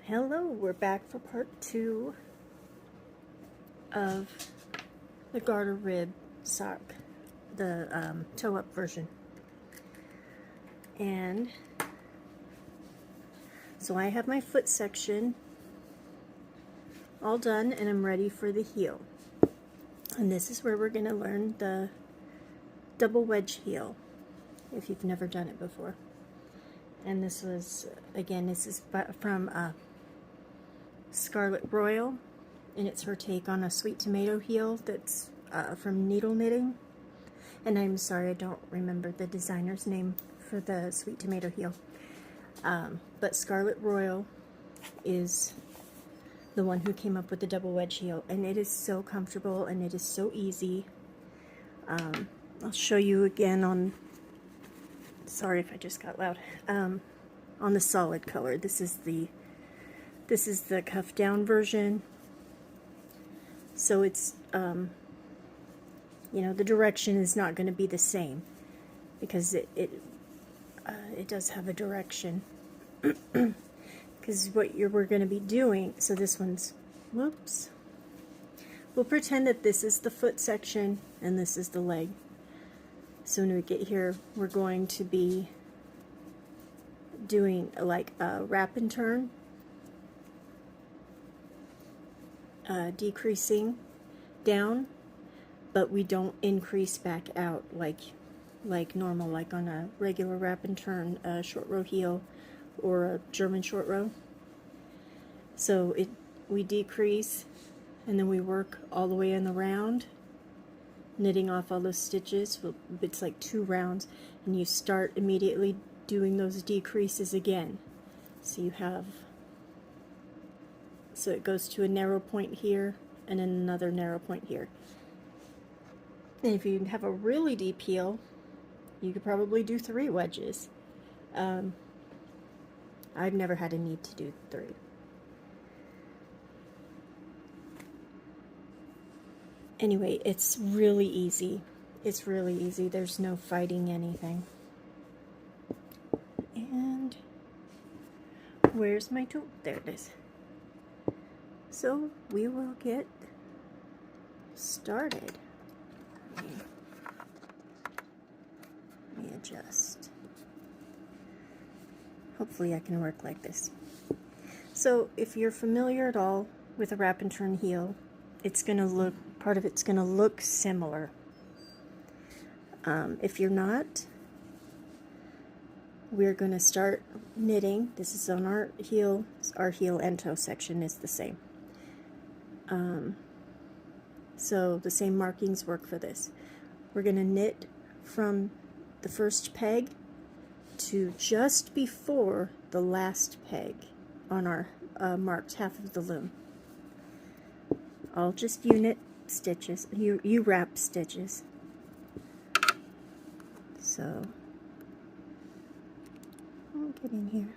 Hello, we're back for part 2 of the garter rib sock, the toe-up version. And so I have my foot section all done and I'm ready for the heel. And this is where we're going to learn the double wedge heel, if you've never done it before. And this was, again, this is from Scarlet Royal, and it's her take on a sweet tomato heel that's from needle knitting. And I'm sorry, I don't remember the designer's name for the sweet tomato heel. But Scarlet Royal is the one who came up with the double wedge heel, and it is so comfortable and it is so easy. I'll show you again on, sorry if I just got loud, on the solid color. This is the cuff down version. So it's, you know, the direction is not going to be the same because it does have a direction. Because what we're going to be doing, so this one's, whoops, we'll pretend that this is the foot section and this is the leg. So when we get here, we're going to be doing like a wrap and turn, decreasing down, but we don't increase back out like normal, like on a regular wrap and turn, short row heel or a German short row. So we decrease and then we work all the way in the round, knitting off all those stitches. It's like 2 rounds, and you start immediately doing those decreases again. So you have, so it goes to a narrow point here and then another narrow point here. And if you have a really deep heel, you could probably do 3 wedges. I've never had a need to do 3. Anyway, it's really easy. It's really easy. There's no fighting anything. And where's my tool? There it is. So we will get started. Let me adjust. Hopefully I can work like this. So if you're familiar at all with a wrap and turn heel, it's going to look, part of it's going to look similar. If you're not, we're going to start knitting. This is on our heel and toe section is the same. So the same markings work for this. We're going to knit from the first peg to just before the last peg on our marked half of the loom. All just unit stitches, you wrap stitches. So I'll get in here.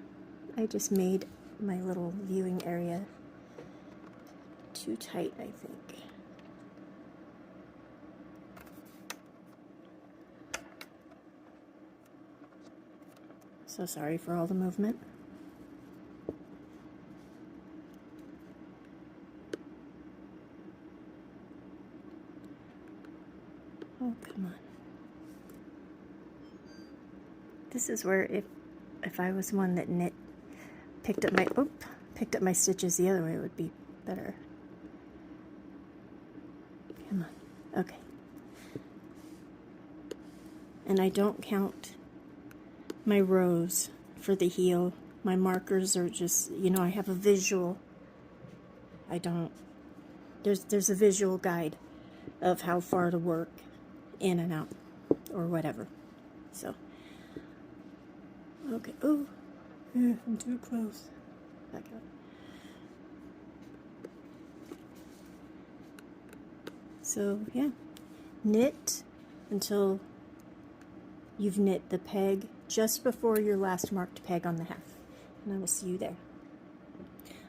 I just made my little viewing area too tight, I think. So sorry for all the movement. Oh, come on. This is where if I was one that picked up my stitches the other way, it would be better. Come on. Okay. And I don't count my rows for the heel. My markers are just, you know, I have a visual. I don't, there's a visual guide of how far to work in and out or whatever. So, okay. Oh, yeah, I'm too close. Back up. So, yeah, knit until you've knit the peg just before your last marked peg on the half, and I will see you there.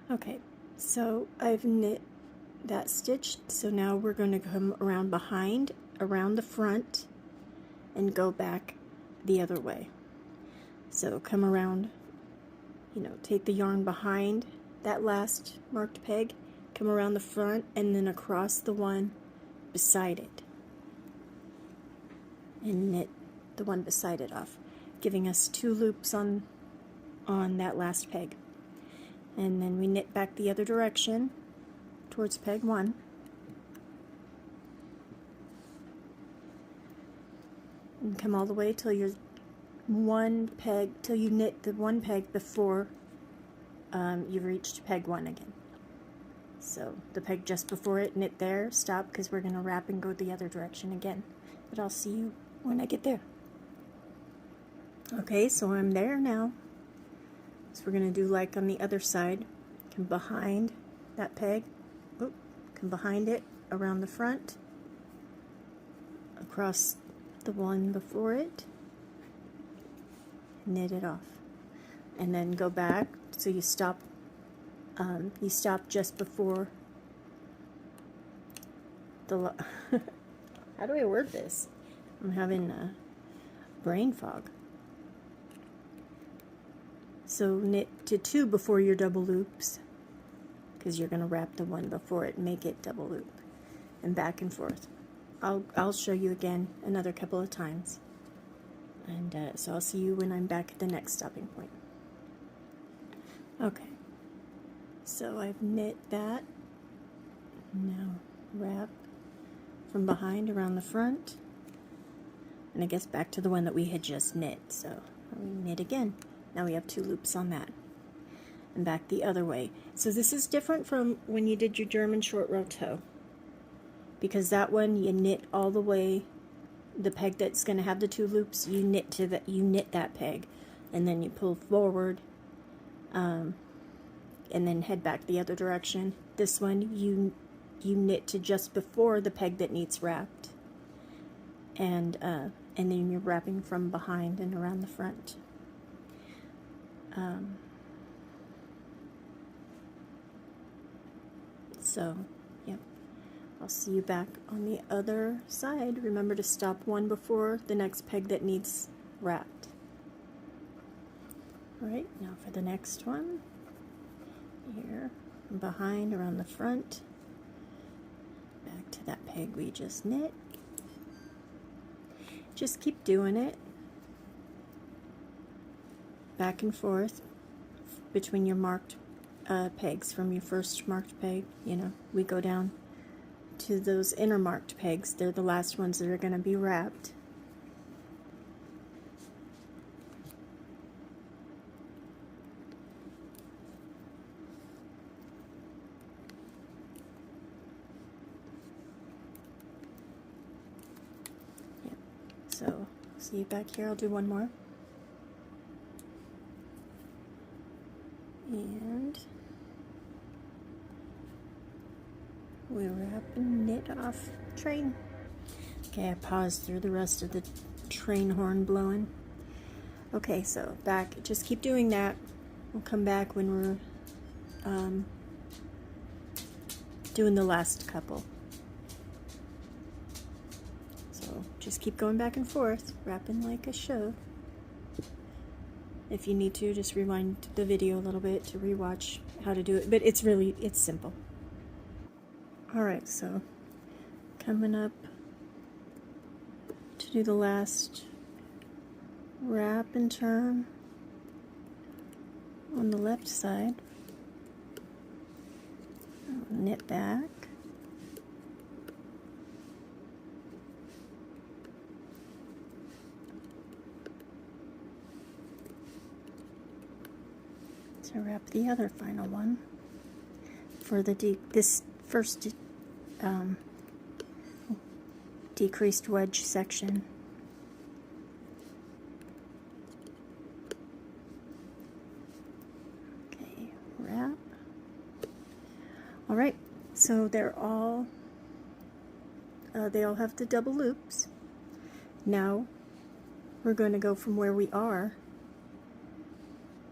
Okay, so I've knit that stitch, so now we're going to come around behind, around the front, and go back the other way. So come around, you know, take the yarn behind that last marked peg, come around the front and then across the one beside it, and knit the one beside it off, giving us 2 loops on that last peg. And then we knit back the other direction towards peg 1. And come all the way till you're till you knit the 1 peg before you've reached peg 1 again. So the peg just before it, knit there, stop, because we're going to wrap and go the other direction again. But I'll see you when I get there. Okay, so I'm there now. So we're going to do like on the other side. Come behind that peg, come behind it, around the front, across the one before it, knit it off, and then go back. So you stop just before the how do I word this? I'm having brain fog. So knit to 2 before your double loops, because you're going to wrap the one before it and make it double loop, and back and forth. I'll show you again another couple of times, and so I'll see you when I'm back at the next stopping point. Okay, so I've knit that. Now wrap from behind around the front, and I guess back to the one that we had just knit. So we knit again. Now we have 2 loops on that, and back the other way. So this is different from when you did your German short row toe, because that one you knit all the way, the peg that's going to have the 2 loops, you knit that peg, and then you pull forward, and then head back the other direction. This one you knit to just before the peg that needs wrapped, and then you're wrapping from behind and around the front. So, yep, I'll see you back on the other side. Remember to stop one before the next peg that needs wrapped. Alright, now for the next one. Here, from behind, around the front. Back to that peg we just knit. Just keep doing it. Back and forth between your marked pegs. From your first marked peg, we go down to those inner marked pegs. They're the last ones that are going to be wrapped. Yeah. So, see you back here. I'll do one more. And we wrap and knit off train. Okay, I paused through the rest of the train horn blowing. Okay, so back, just keep doing that. We'll come back when we're doing the last couple. So just keep going back and forth, wrapping like a show. If you need to, just rewind the video a little bit to rewatch how to do it, but it's simple. Alright, so coming up to do the last wrap and turn on the left side. I'll knit back. To wrap the other final one for the this first decreased wedge section. Okay, wrap. All right, so they're all they all have the double loops. Now we're going to go from where we are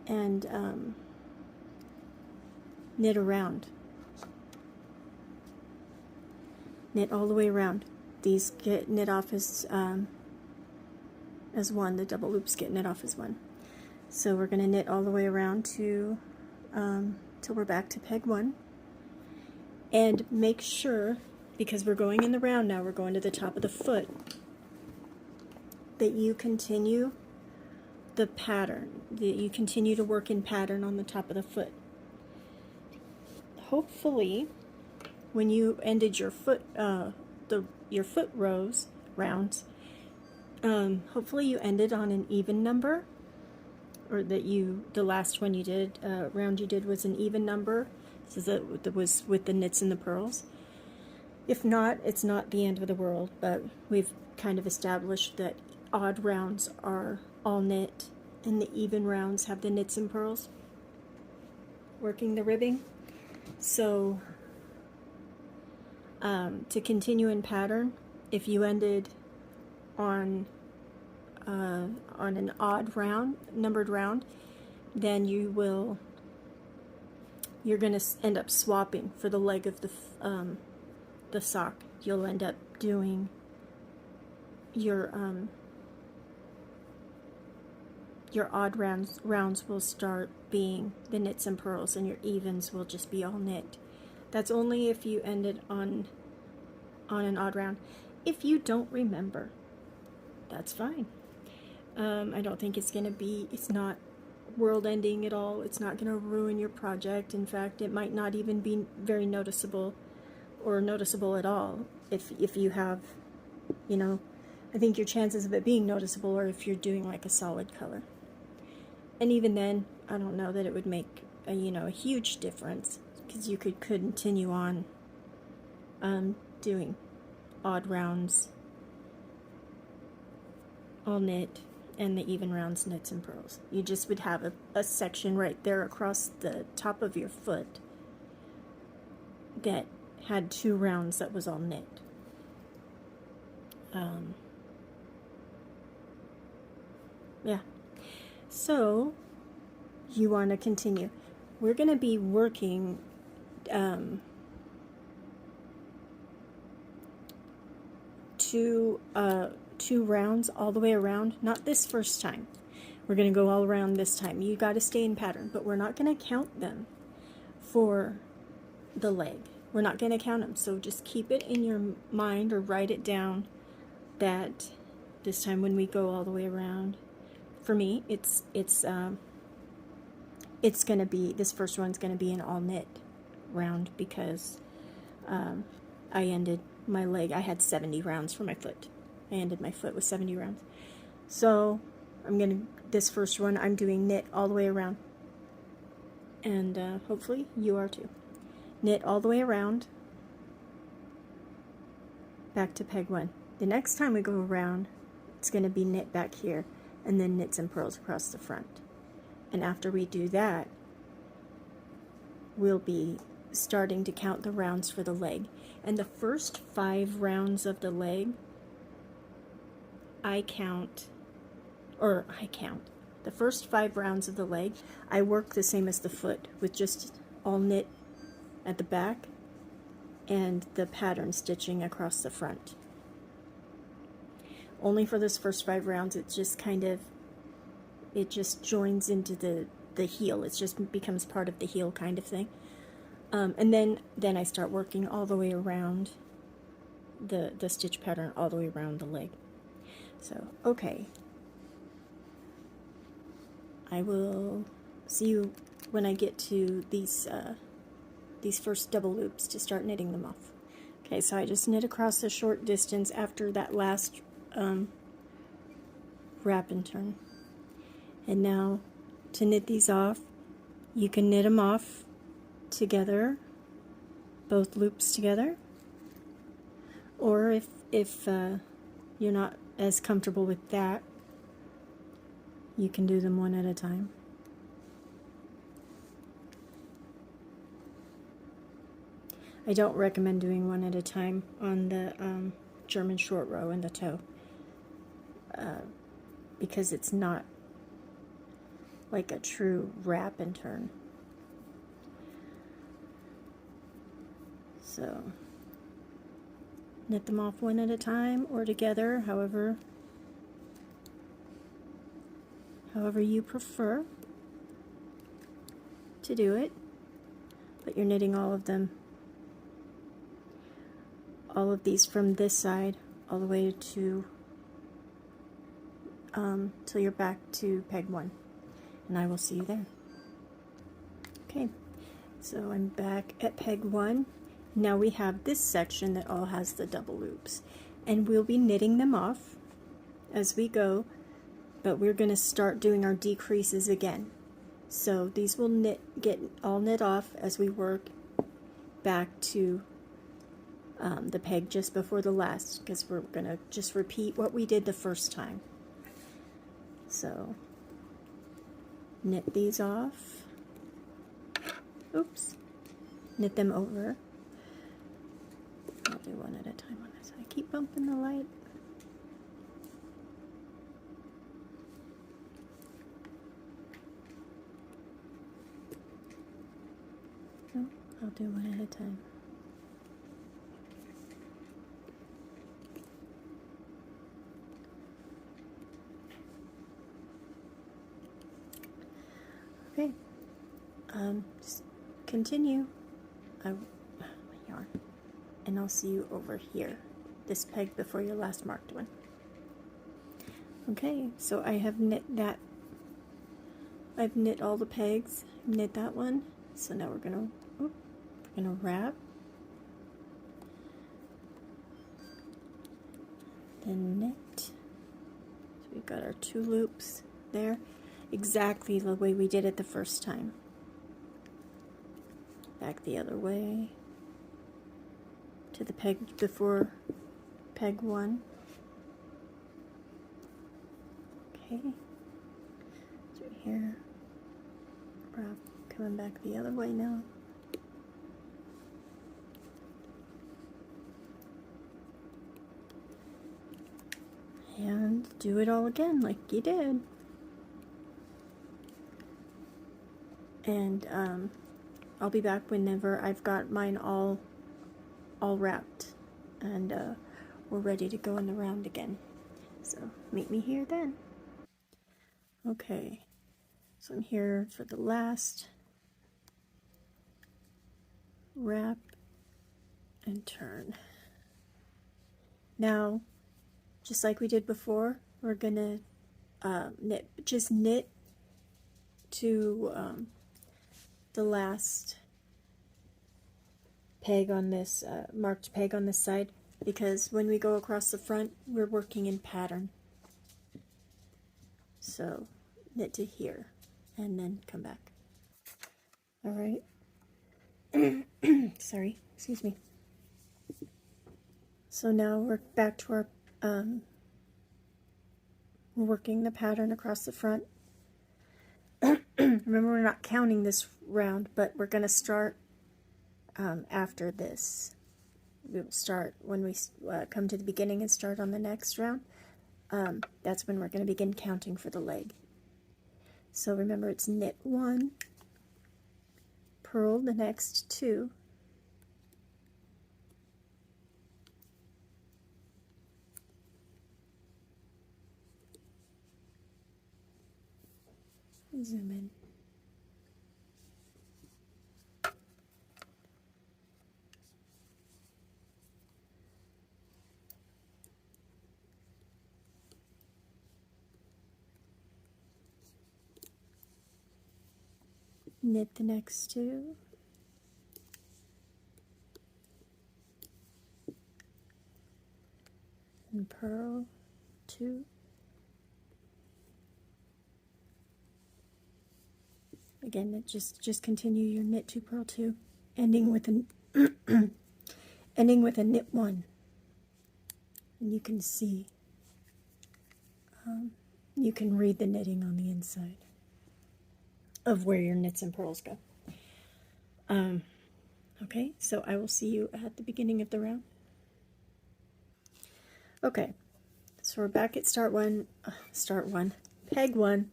and knit around. Knit all the way around. These get knit off as one. The double loops get knit off as one. So we're going to knit all the way around to till we're back to peg 1. And make sure, because we're going in the round now, we're going to the top of the foot, that you continue the pattern, that you continue to work in pattern on the top of the foot. Hopefully, when you ended your foot, your foot rounds, hopefully you ended on an even number, or that the last one you did, round you did was an even number, so that was with the knits and the purls. If not, it's not the end of the world, but we've kind of established that odd rounds are all knit, and the even rounds have the knits and purls working the ribbing. So to continue in pattern, if you ended on an odd round, numbered round, then you're going to end up swapping for the leg of the sock. You'll end up doing your odd rounds will start being the knits and purls, and your evens will just be all knit. That's only if you ended on an odd round. If you don't remember, that's fine. I don't think it's not world ending at all. It's not going to ruin your project. In fact, it might not even be very noticeable or noticeable at all if you have, I think your chances of it being noticeable are if you're doing like a solid color. And even then, I don't know that it would make a huge difference, because you could continue on doing odd rounds all knit, and the even rounds knits and purls. You just would have a section right there across the top of your foot that had 2 rounds that was all knit. Yeah. So you want to continue. We're going to be working two rounds all the way around. Not this first time. We're going to go all around this time. You got to stay in pattern, but we're not going to count them for the leg. We're not going to count them. So just keep it in your mind, or write it down, that this time when we go all the way around, for me, it's going to be, this first one's going to be an all knit round, because I ended my leg, I had 70 rounds for my foot. I ended my foot with 70 rounds. So this first one, I'm doing knit all the way around. And hopefully you are too. Knit all the way around, back to peg 1. The next time we go around, it's going to be knit back here, and then knits and purls across the front. And after we do that, we'll be starting to count the rounds for the leg. And the first 5 rounds of the leg, I count. The first 5 rounds of the leg, I work the same as the foot, with just all knit at the back and the pattern stitching across the front. Only for this first 5 rounds, it just joins into the heel. It just becomes part of the heel kind of thing. And then I start working all the way around the stitch pattern, all the way around the leg. So, okay. I will see you when I get to these first double loops to start knitting them off. Okay, so I just knit across a short distance after that last wrap and turn. And now to knit these off, you can knit them off together, both loops together, or if you're not as comfortable with that, you can do them one at a time. I don't recommend doing one at a time on the German short row and the toe, because it's not like a true wrap and turn. So knit them off one at a time or together, however you prefer to do it. but you're knitting all of them, all of these from this side all the way to till you're back to peg 1, and I will see you there. Okay, so I'm back at peg 1. Now we have this section that all has the double loops, and we'll be knitting them off as we go, but we're going to start doing our decreases again. So these will get all knit off as we work back to the peg just before the last, because we're going to just repeat what we did the first time. So knit these off, oops, knit them over. I'll do one at a time on this. I keep bumping the light. No, I'll do one at a time. Okay, just continue. My yarn, and I'll see you over here, this peg before your last marked one. Okay, so I have knit that. I've knit all the pegs. Knit that one. So now we're gonna wrap, then knit. So we've got our 2 loops there, exactly the way we did it the first time. Back the other way to the peg before peg 1. Okay, through here, wrap, coming back the other way now. And do it all again like you did. And I'll be back whenever I've got mine all wrapped, and we're ready to go in the round again. So meet me here then. Okay, so I'm here for the last wrap and turn. Now, just like we did before, we're gonna knit to the last peg on this marked peg on this side, because when we go across the front, we're working in pattern. So knit to here and then come back. All right. Sorry, excuse me. So now we're back to our we're working the pattern across the front. Remember, we're not counting this round, but we're going to start after this. We'll start when we come to the beginning and start on the next round. That's when we're going to begin counting for the leg. So remember, it's knit 1, purl the next 2, zoom in. Knit the next 2, and purl 2. Again, just continue your knit 2, purl 2, ending with a ending with a knit 1. And you can see, you can read the knitting on the inside of where your knits and purls go. Okay, so I will see you at the beginning of the round. Okay, so we're back at peg 1,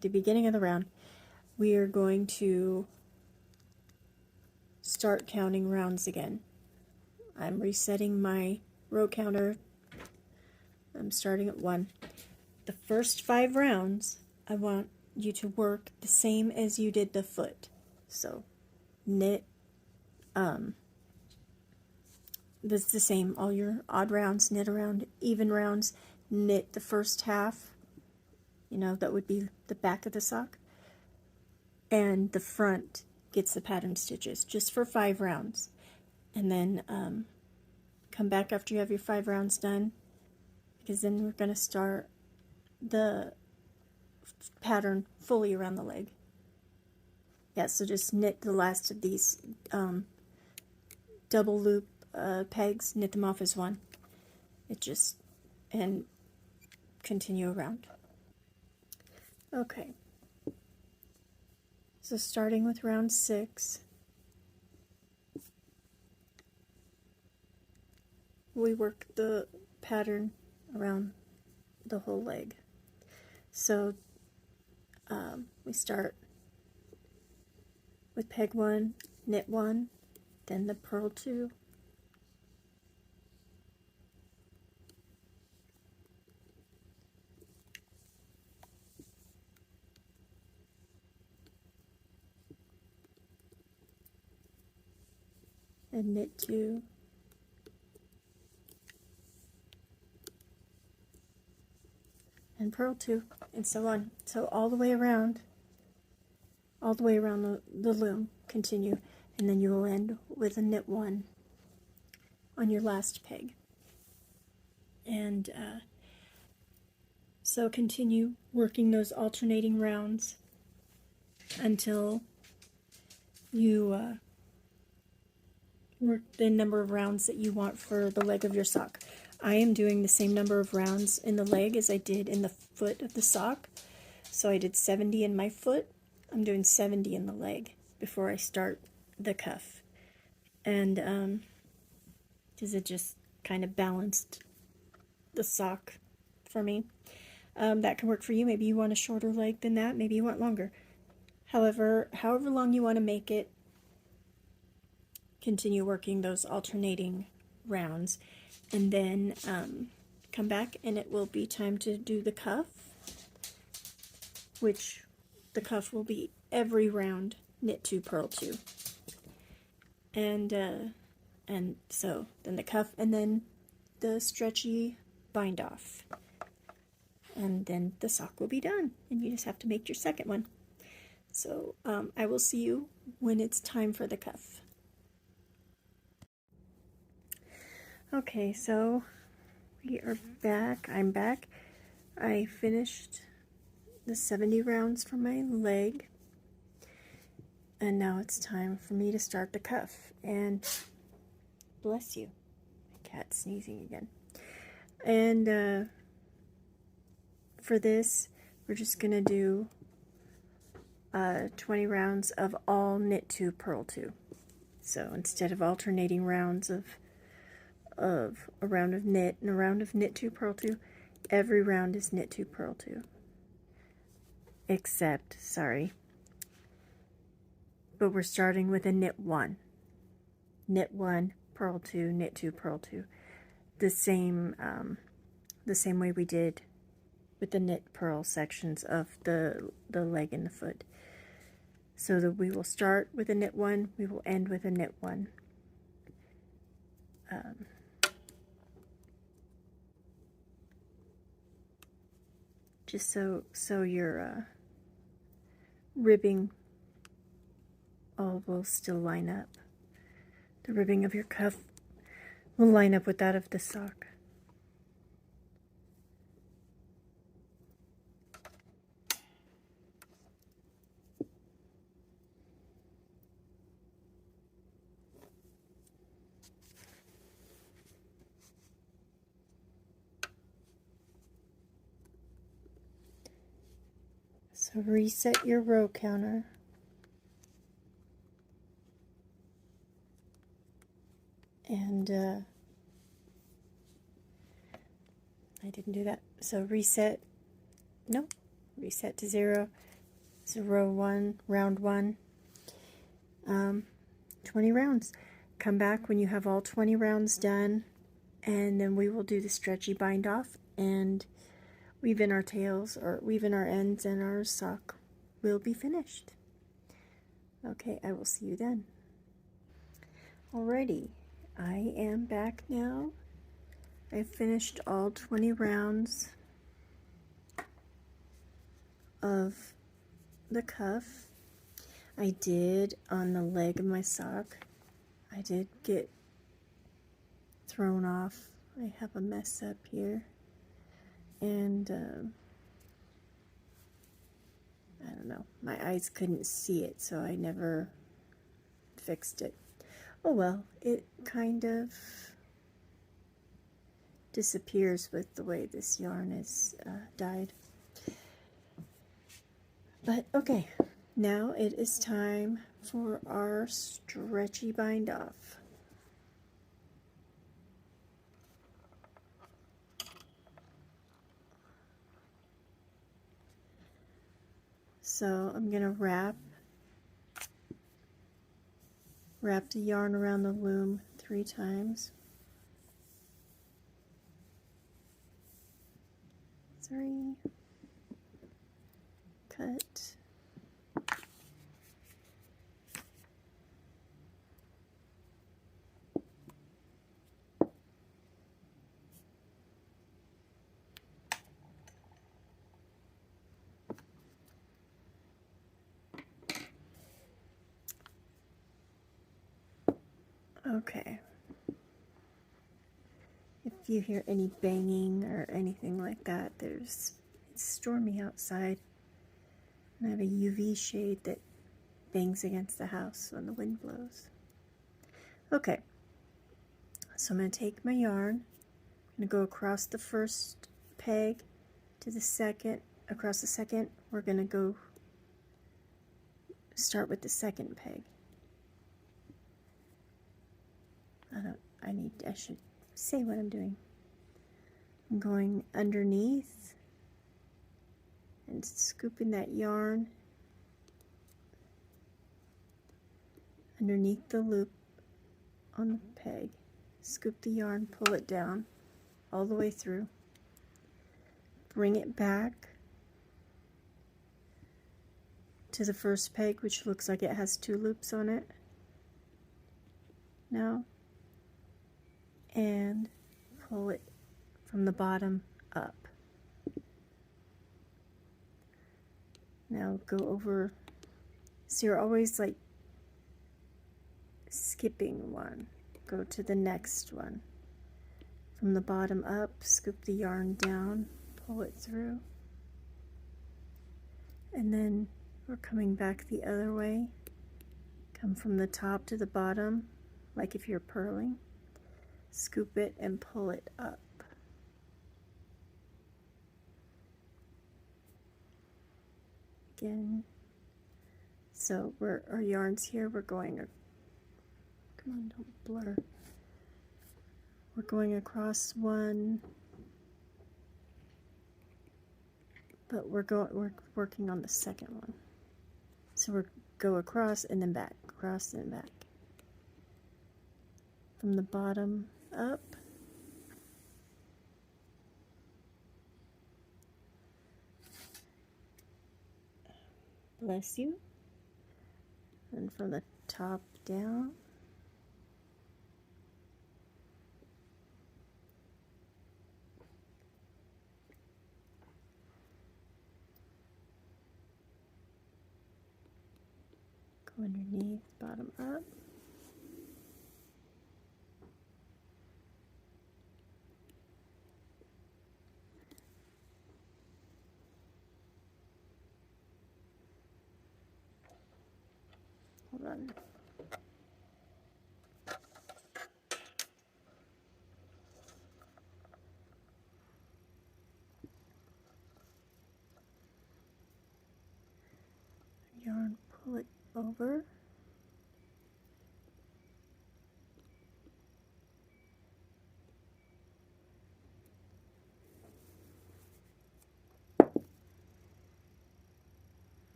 the beginning of the round. We are going to start counting rounds again. I'm resetting my row counter. I'm starting at 1. The first 5 rounds, I want you to work the same as you did the foot. So knit, that's the same, all your odd rounds, knit around, even rounds, knit the first half, you know, that would be the back of the sock, and the front gets the pattern stitches, just for 5 rounds. And then come back after you have your 5 rounds done, because then we're going to start the pattern fully around the leg. Yeah, so just knit the last of these double loop pegs, knit them off as one. And continue around. Okay, so starting with round 6, we work the pattern around the whole leg. So we start with peg 1, knit 1, then the purl 2, and knit 2, and purl 2, and so on. So all the way around the loom, continue, and then you will end with a knit 1 on your last peg. And so continue working those alternating rounds until you work the number of rounds that you want for the leg of your sock. I am doing the same number of rounds in the leg as I did in the foot of the sock. So I did 70 in my foot. I'm doing 70 in the leg before I start the cuff. And because it just kind of balanced the sock for me. That can work for you. Maybe you want a shorter leg than that. Maybe you want longer. However long you want to make it, continue working those alternating rounds, and then come back and it will be time to do the cuff, which the cuff will be every round knit 2, purl 2, and so then the cuff, and then the stretchy bind off, and then the sock will be done, and you just have to make your second one. So I will see you when it's time for the cuff. Okay, so we are back. I'm back. I finished the 70 rounds for my leg, and now it's time for me to start the cuff. And bless you, my cat's sneezing again. And for this, we're just gonna do 20 rounds of all knit 2, purl 2. So instead of alternating rounds of a round of knit and a round of knit 2, purl 2, every round is knit 2, purl 2. Except, but we're starting with a knit 1. Knit 1, purl 2, knit 2, purl 2. The same way we did with the knit purl sections of the leg and the foot. So that we will start with a knit 1, we will end with a knit 1. Just so your ribbing all will still line up. The ribbing of your cuff will line up with that of the sock. So reset your row counter. And I didn't do that. So reset to 0. So row 1, round 1. 20 rounds. Come back when you have all 20 rounds done, and then we will do the stretchy bind off and weave in our tails, or weave in our ends, and our sock will be finished. Okay, I will see you then. Alrighty, I am back now. I finished all 20 rounds of the cuff. I did, on the leg of my sock, I did get thrown off. I have a mess up here, and I don't know, my eyes couldn't see it, so I never fixed it. Oh well, it kind of disappears with the way this yarn is dyed. But okay, now it is time for our stretchy bind off. So I'm going to wrap the yarn around the loom 3 times. 3, cut, okay. If you hear any banging or anything like that, it's stormy outside, and I have a UV shade that bangs against the house when the wind blows. Okay, so I'm going to take my yarn, I'm going to go across the first peg to the second, across the second, we're going to go start with the second peg. I should say what I'm doing. I'm going underneath and scooping that yarn underneath the loop on the peg. Scoop the yarn, pull it down all the way through. Bring it back to the first peg, which looks like it has 2 loops on it now, and pull it from the bottom up. Now go over, so you're always like skipping one. Go to the next one. From the bottom up, scoop the yarn down, pull it through, and then we're coming back the other way. Come from the top to the bottom, like if you're purling. Scoop it and pull it up. Again. So our yarn's here, we're going, come on, don't blur. We're going across one, but we're working on the second one. So we're go across and then back, across and back. From the bottom up. Bless you. And from the top down. Go underneath, bottom up. Hold on. Yarn, pull it over.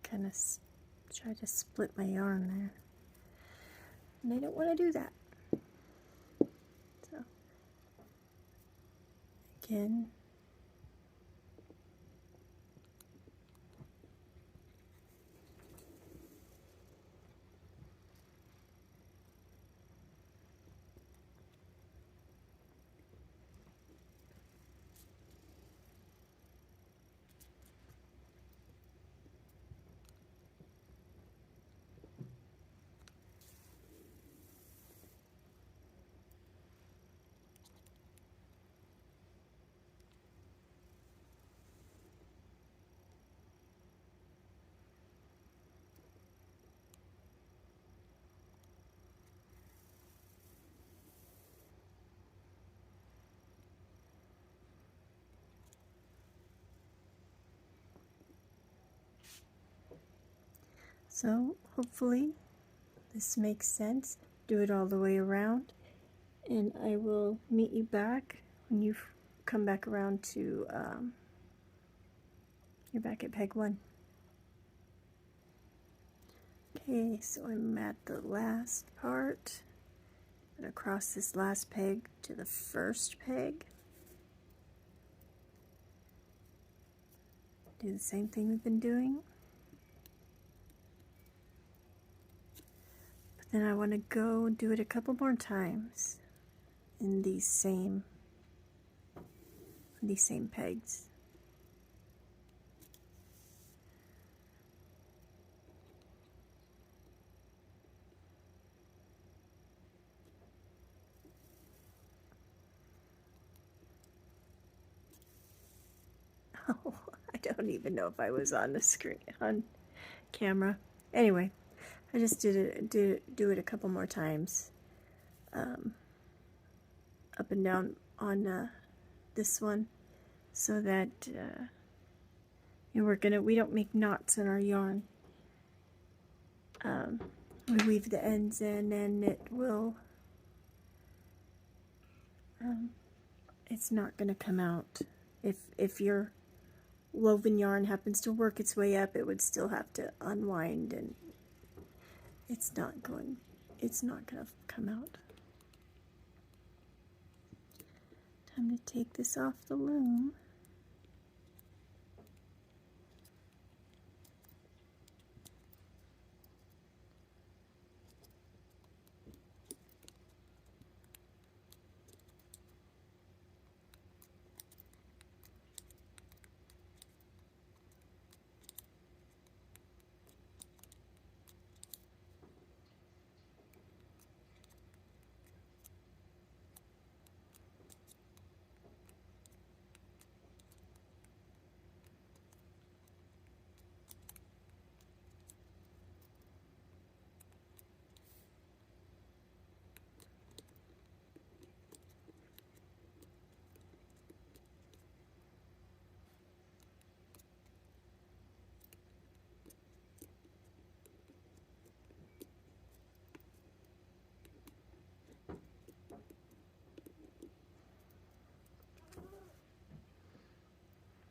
Kind of try to split my yarn there, and I don't want to do that. So again. So hopefully this makes sense. Do it all the way around, and I will meet you back when you come back around to, you're back at peg 1. Okay, so I'm at the last part. I'm going to cross this last peg to the first peg. Do the same thing we've been doing. But then I want to go do it a couple more times in these same pegs. Oh, I don't even know if I was on the screen, on camera. Anyway, I just do it a couple more times, up and down on this one, so that we don't make knots in our yarn. We weave the ends in, and it will. It's not going to come out. If your woven yarn happens to work its way up, it would still have to unwind, and it's not going to come out. Time to take this off the loom.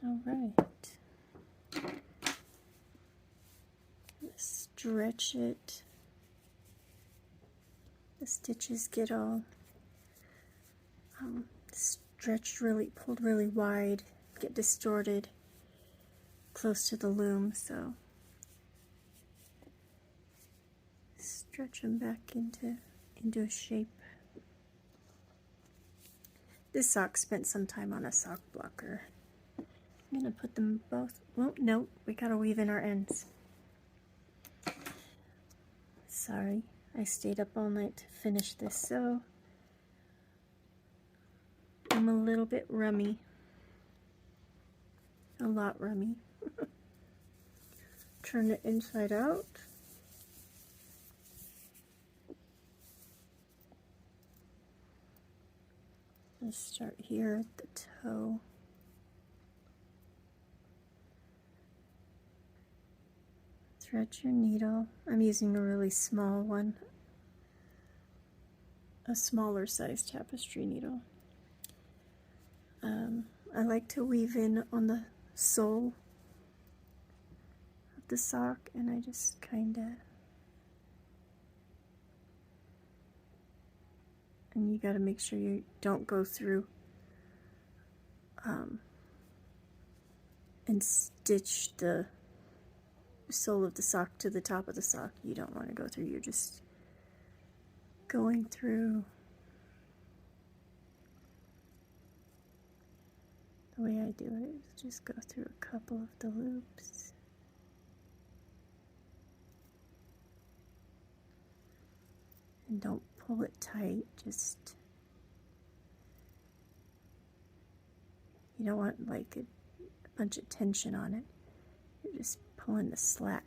All right. Stretch it. The stitches get all stretched pulled really wide, get distorted close to the loom, so stretch them back into a shape. This sock spent some time on a sock blocker. I'm gonna put them both. Well, no, we gotta weave in our ends. Sorry, I stayed up all night to finish this, so I'm a little bit rummy. A lot rummy. Turn it inside out. Let's start here at the toe. Thread your needle. I'm using a really small one, a smaller size tapestry needle. I like to weave in on the sole of the sock, and I just kinda, and you gotta make sure you don't go through and stitch the sole of the sock to the top of the sock. You don't want to go through, you're just going through. The way I do it is just go through a couple of the loops. And don't pull it tight, just, you don't want like a bunch of tension on it. You're just pulling the slack.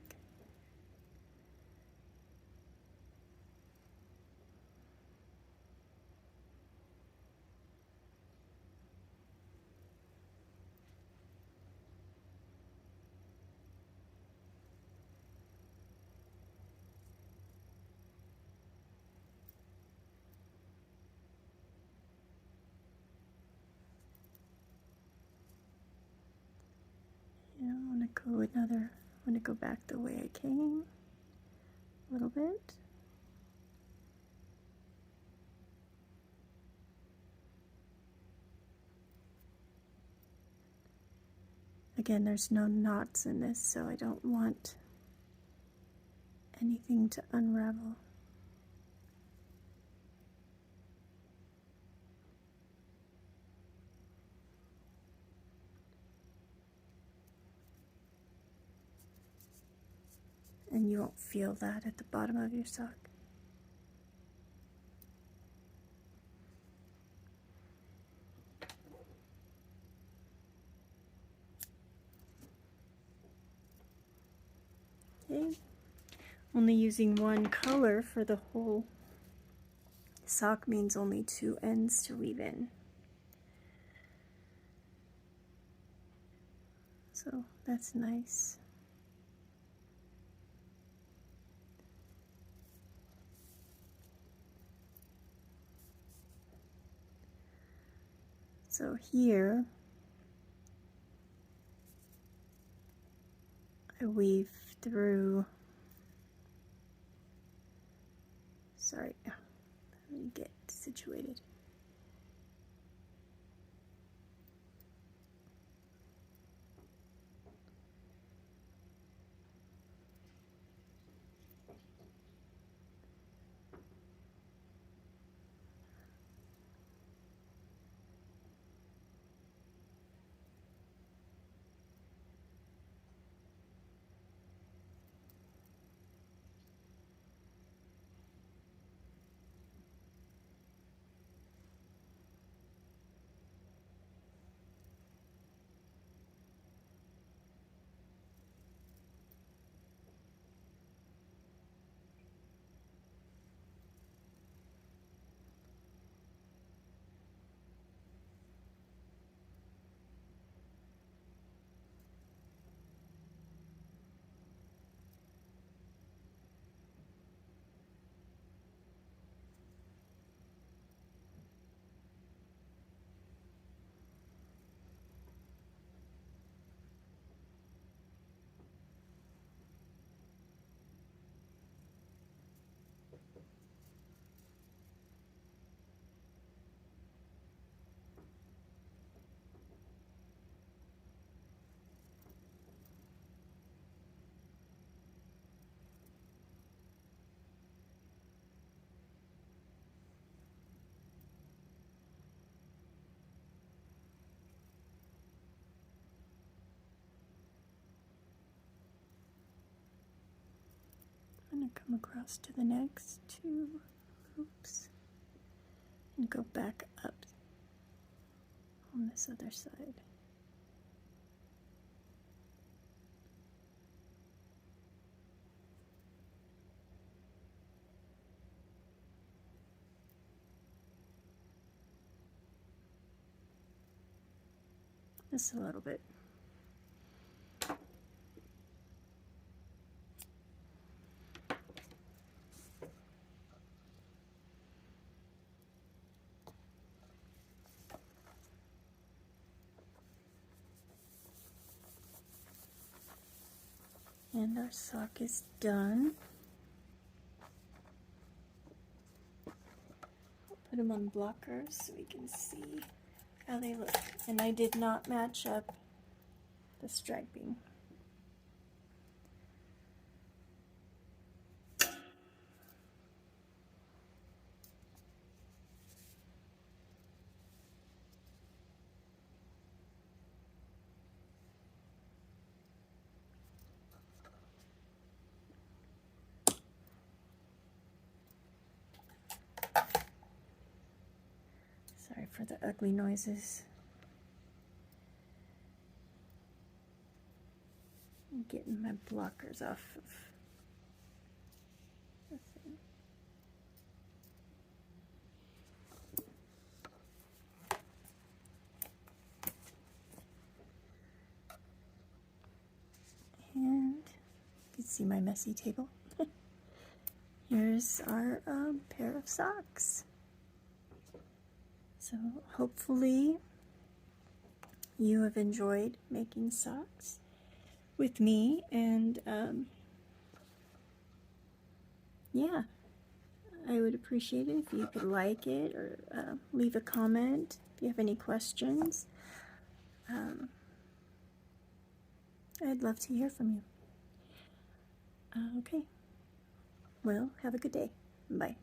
I want to go back the way I came a little bit. Again, there's no knots in this, so I don't want anything to unravel. And you won't feel that at the bottom of your sock. Okay. Only using one color for the whole sock means only 2 ends to weave in. So that's nice. So here, I weave through, sorry, let me get situated. I'm going to come across to the next 2 loops and go back up on this other side. Just a little bit. And our sock is done. I'll put them on blockers so we can see how they look. And I did not match up the striping. Sorry for the ugly noises. I'm getting my blockers off of the thing. And you can see my messy table. Here's our pair of socks. So hopefully you have enjoyed making socks with me, and yeah, I would appreciate it if you could like it or leave a comment if you have any questions. I'd love to hear from you. Okay, well, have a good day. Bye.